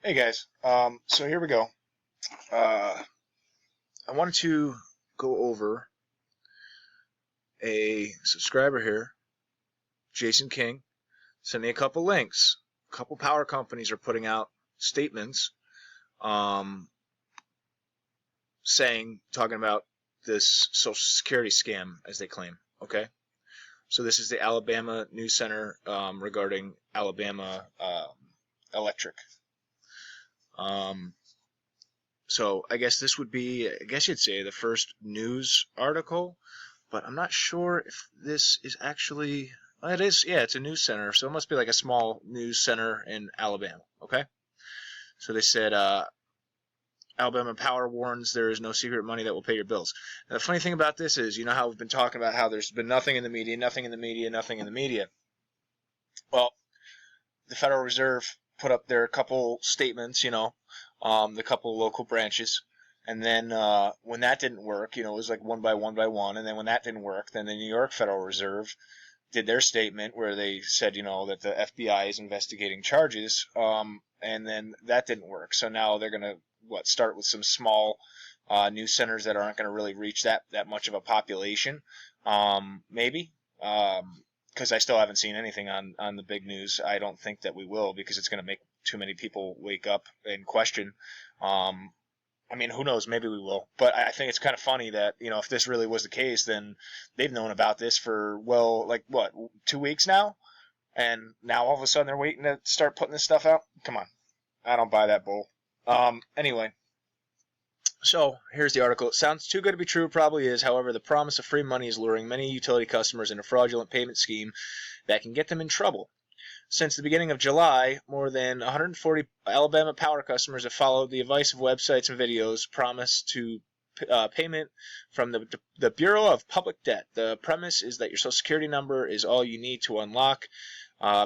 Hey guys, so here we go. I wanted to go over a subscriber here, Jason King, sent me a couple links. A couple power companies are putting out statements talking about this Social Security scam, as they claim. Okay? So this is the Alabama News Center regarding Alabama Electric. So I guess this would be, I guess you'd say, the first news article, but I'm not sure if this is actually, well, it is, yeah, it's a news center, so it must be like a small news center in Alabama, okay? So they said, Alabama Power warns there is no secret money that will pay your bills. Now, the funny thing about this is, you know how we've been talking about how there's been nothing in the media, nothing in the media, nothing in the media. Well, the Federal Reserve put up their couple statements, the couple local branches. And then when that didn't work, it was like one by one. And then when that didn't work, then the New York Federal Reserve did their statement where they said, that the FBI is investigating charges. And then that didn't work. So now they're going to, start with some small news centers that aren't going to really reach that much of a population. Maybe. Because I still haven't seen anything on the big news. I don't think that we will, because it's going to make too many people wake up and question. Who knows? Maybe we will. But I think it's kind of funny that, if this really was the case, then they've known about this for, 2 weeks now? And now all of a sudden they're waiting to start putting this stuff out? Come on. I don't buy that bull. Anyway. So, here's the article. It sounds too good to be true, probably is. However, the promise of free money is luring many utility customers into a fraudulent payment scheme that can get them in trouble. Since the beginning of July, more than 140 Alabama Power customers have followed the advice of websites and videos promised to payment from the Bureau of Public Debt. The premise is that your Social Security number is all you need to unlock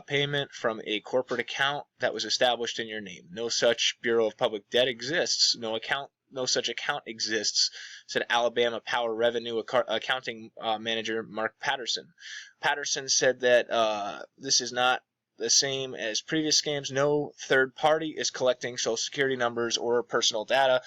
payment from a corporate account that was established in your name. No such Bureau of Public Debt exists. No such account exists, said Alabama Power Revenue Accounting Manager Mark Patterson. Patterson said that this is not the same as previous scams. No third party is collecting Social Security numbers or personal data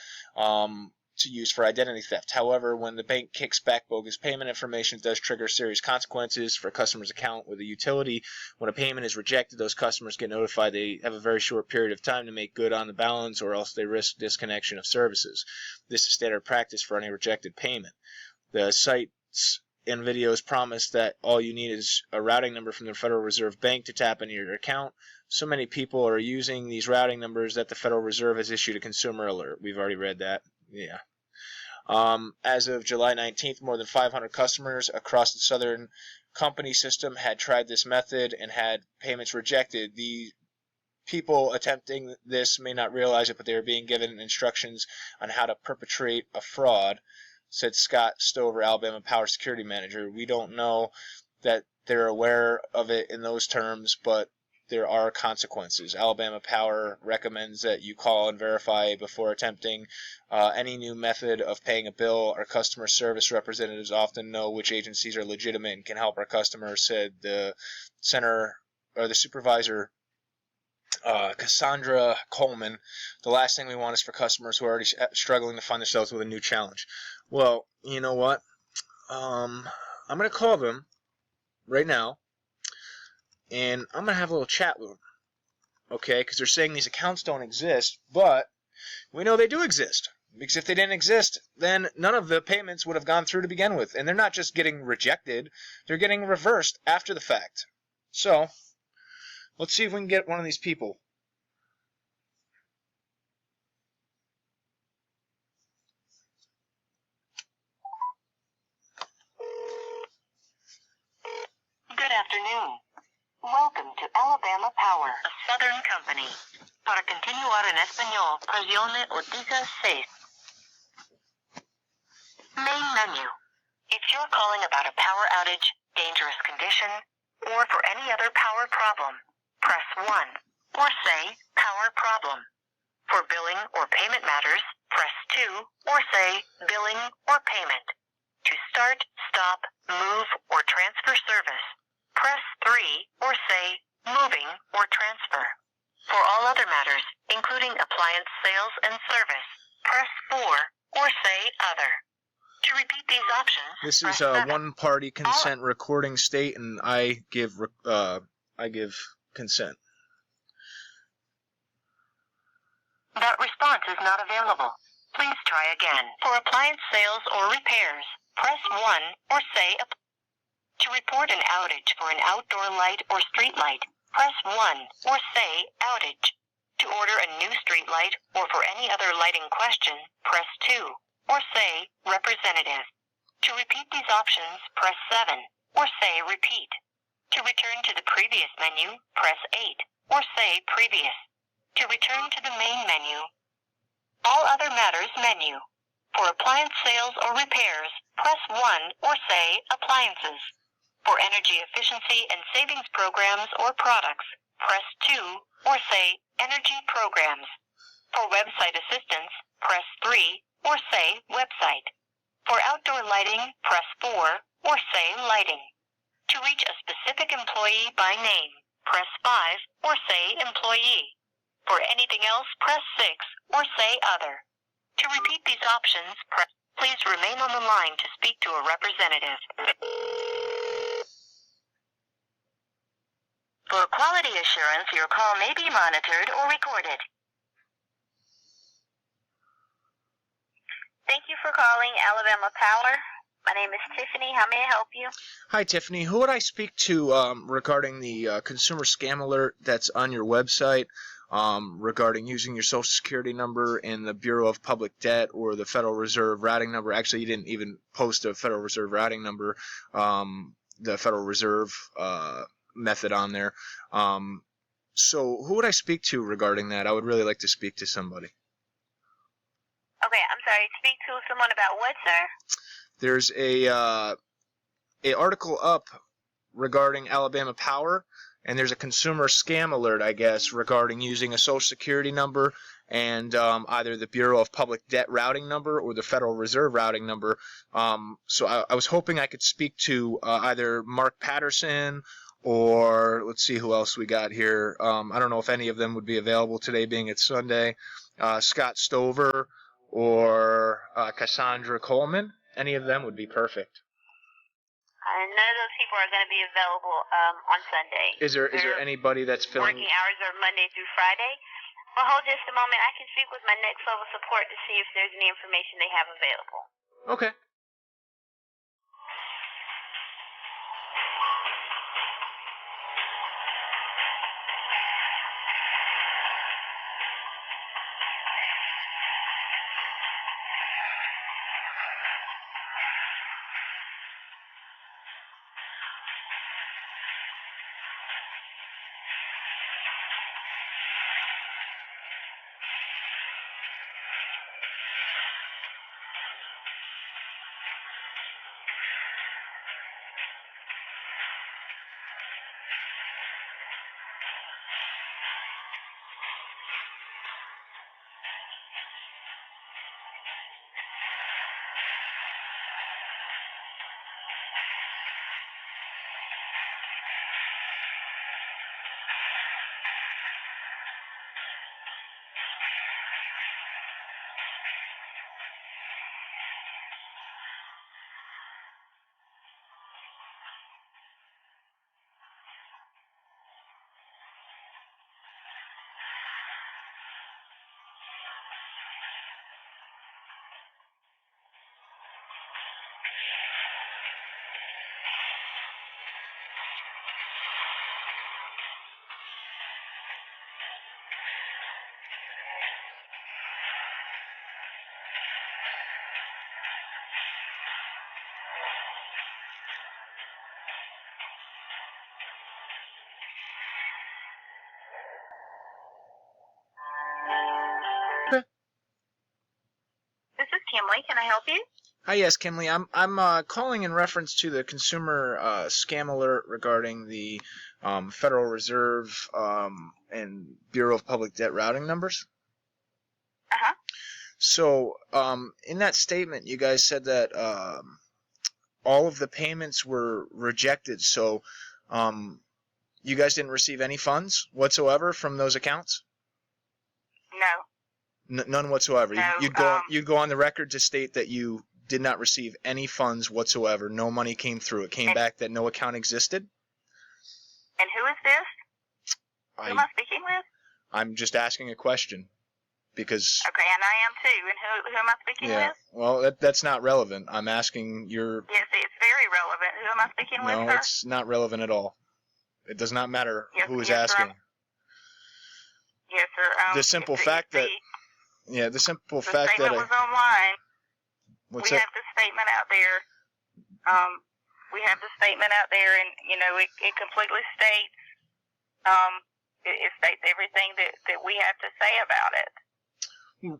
to use for identity theft. However, when the bank kicks back bogus payment information, it does trigger serious consequences for a customer's account with a utility. When a payment is rejected, those customers get notified they have a very short period of time to make good on the balance, or else they risk disconnection of services. This is standard practice for any rejected payment. The sites and videos promise that all you need is a routing number from the Federal Reserve Bank to tap into your account. So many people are using these routing numbers that the Federal Reserve has issued a consumer alert. We've already read that. Yeah. As of July 19th, more than 500 customers across the Southern company system had tried this method and had payments rejected. The people attempting this may not realize it, but they are being given instructions on how to perpetrate a fraud, said Scott Stover, Alabama Power Security Manager. We don't know that they're aware of it in those terms, but there are consequences. Alabama Power recommends that you call and verify before attempting any new method of paying a bill. Our customer service representatives often know which agencies are legitimate and can help our customers, said the supervisor, Cassandra Coleman. The last thing we want is for customers who are already struggling to find themselves with a new challenge. Well, you know what? I'm going to call them right now, and I'm going to have a little chat with them, okay? Because they're saying these accounts don't exist, but we know they do exist. Because if they didn't exist, then none of the payments would have gone through to begin with. And they're not just getting rejected, they're getting reversed after the fact. So, let's see if we can get one of these people. Good afternoon. Welcome to Alabama Power, a Southern company. Para continuar en español, presione o diga 6. Main menu. If you're calling about a power outage, dangerous condition, or for any other power problem, press 1, or say power problem. For billing or payment matters, press 2, or say billing or payment. To start, stop, move, or transfer service, press 3, or say moving or transfer. For all other matters, including including appliance sales and service, press 4 or say other. To repeat these options, This press is a 7. one-party consent recording state, and I give consent. That response is not available. Please try again. For appliance sales or repairs, press 1 or say to report an outage for an outdoor light or street light, press 1 or say outage. To order a new street light or for any other lighting question, press 2 or say representative. To repeat these options, press 7 or say repeat. To return to the previous menu, press 8 or say previous. To return to the main menu, all other matters menu. For appliance sales or repairs, press 1 or say appliances. For energy efficiency and savings programs or products, press 2 or say energy programs. For website assistance, press 3 or say website. For outdoor lighting, press 4 or say lighting. To reach a specific employee by name, press 5 or say employee. For anything else, press 6 or say other. To repeat these options, please remain on the line to speak to a representative. For quality assurance, your call may be monitored or recorded. Thank you for calling Alabama Power. My name is Tiffany. How may I help you? Hi, Tiffany. Who would I speak to regarding the consumer scam alert that's on your website regarding using your Social Security number and the Bureau of Public Debt or the Federal Reserve routing number? Actually, you didn't even post a Federal Reserve routing number, the Federal Reserve method on there. So who would I speak to regarding that? I would really like to speak to somebody. Okay, I'm sorry. Speak to someone about what, sir? There's a article up regarding Alabama Power, and there's a consumer scam alert, I guess, regarding using a Social Security number and either the Bureau of Public Debt routing number or the Federal Reserve routing number. So I was hoping I could speak to either Mark Patterson or let's see who else we got here. I don't know if any of them would be available today, being it's Sunday. Scott Stover or Cassandra Coleman. Any of them would be perfect. None of those people are going to be available on Sunday. Is there anybody that's filling? Working hours are Monday through Friday. Well, hold just a moment. I can speak with my next level support to see if there's any information they have available. Okay. This is Kimberly. Can I help you? Hi, yes, Kimberly. I'm calling in reference to the consumer scam alert regarding the Federal Reserve and Bureau of Public Debt routing numbers. Uh-huh. So in that statement, you guys said that all of the payments were rejected. So you guys didn't receive any funds whatsoever from those accounts? No, None whatsoever. No. You'd go on the record to state that you did not receive any funds whatsoever. No money came through. It came back that no account existed. And who is this? Who am I speaking with? I'm just asking a question because. Okay, and I am too. And who am I speaking with? Well, that's not relevant. I'm asking your. Yes, it's very relevant. Who am I speaking with, sir? No, it's not relevant at all. It does not matter who is asking. Yes, sir. The simple fact that. Yeah, the simple fact that. The statement was online. What's we that? have the statement out there. And it completely states. It states everything that we have to say about it.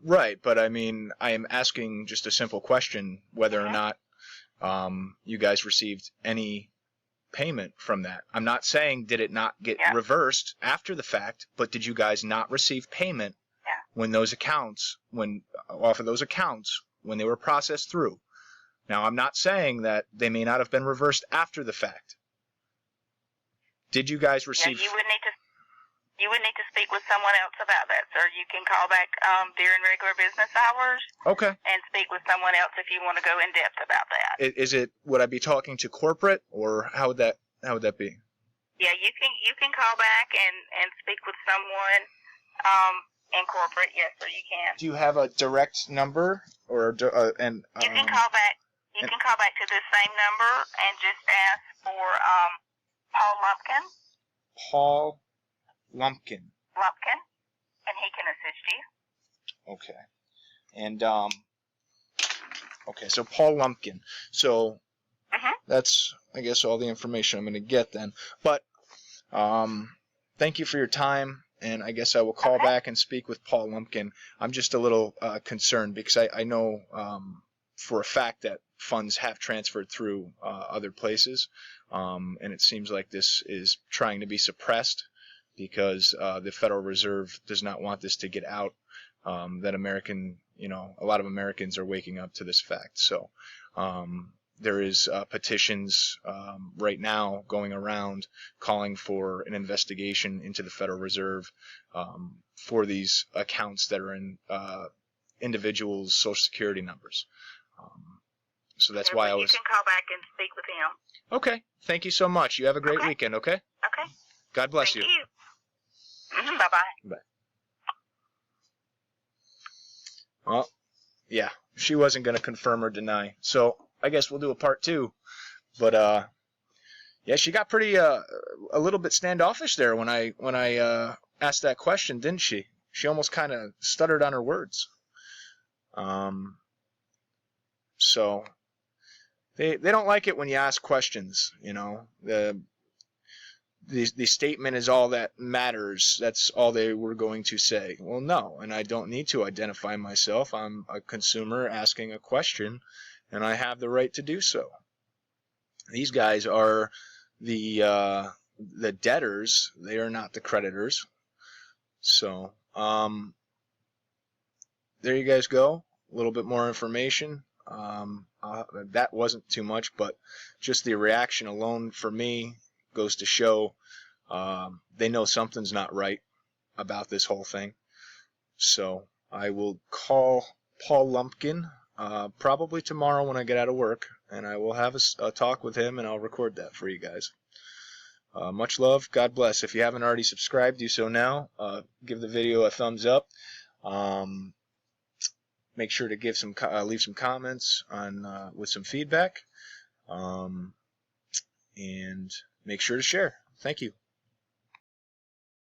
Right, but I mean, I am asking just a simple question whether or not you guys received any payment from that. I'm not saying did it not get reversed after the fact, but did you guys not receive payment when those accounts, off of those accounts, when they were processed through? Now, I'm not saying that they may not have been reversed after the fact. Did you guys receive? You would need to speak with someone else about that, sir. You can call back during regular business hours. Okay. And speak with someone else if you want to go in depth about that. Would I be talking to corporate, or how would that be? Yeah, you can call back and speak with someone in corporate. Yes, sir, you can. Do you have a direct number or you can call back. You can call back to this same number and just ask for Paul Lumpkin. Paul Lumpkin. Lumpkin, and he can assist you. Okay. And okay, so Paul Lumpkin. So that's, I guess, all the information I'm going to get then. But thank you for your time, and I guess I will call back and speak with Paul Lumpkin. I'm just a little concerned because I know for a fact that funds have transferred through other places, and it seems like this is trying to be suppressed because the Federal Reserve does not want this to get out, that a lot of Americans are waking up to this fact. So there is petitions right now going around calling for an investigation into the Federal Reserve for these accounts that are in individuals' Social Security numbers. So that's why I was. You can call back and speak with him. Okay. Thank you so much. You have a great weekend, okay? Okay. God bless you. Thank you. Bye-bye. Bye. Well, yeah, she wasn't going to confirm or deny. So I guess we'll do a part 2. But yeah, she got pretty a little bit standoffish there when I asked that question, didn't she? She almost kind of stuttered on her words. So they don't like it when you ask questions, The statement is all that matters. That's all they were going to say. Well, no, and I don't need to identify myself. I'm a consumer asking a question, and I have the right to do so. These guys are the debtors. They are not the creditors. So there you guys go. A little bit more information. That wasn't too much, but just the reaction alone for me goes to show they know something's not right about this whole thing. So I will call Paul Lumpkin probably tomorrow when I get out of work, and I will have a talk with him, and I'll record that for you guys. Much love. God bless. If you haven't already subscribed, do so now. Give the video a thumbs up. Make sure to leave some comments with some feedback, and make sure to share. Thank you.